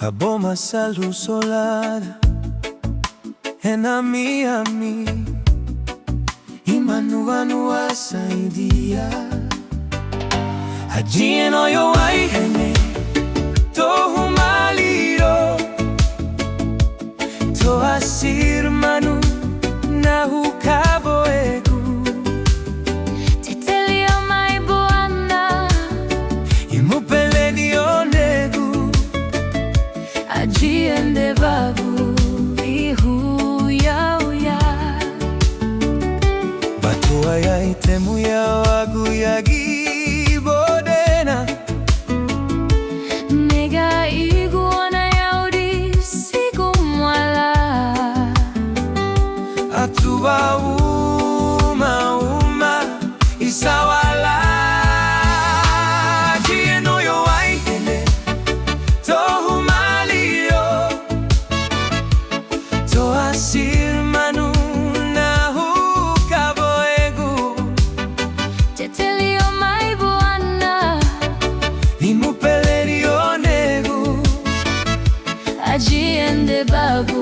Aboma salu solar enami ami imanuanua saidia hajieno yo waihene tohu maliro to asir manu nahu kabo egu tetelia mai boana imupele dionegu ajiende babu ihu ya batua ya itemu ya wagu ya gibodena nega iguana ya udi sigu mwala atuba uma isawala jieno yo waihene tohu malio to asir manu nahu kabo egu tetelio mai boana imupelerio negu ajiende babu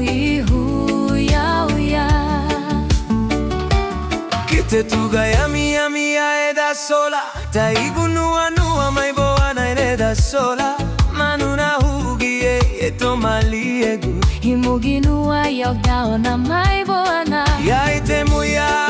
ihu ya kite tuga yami ya eda sola taigu nua mai boana eda sola manu nahu gie eto maliegu himuginua ya daona mai boana ya itemu ya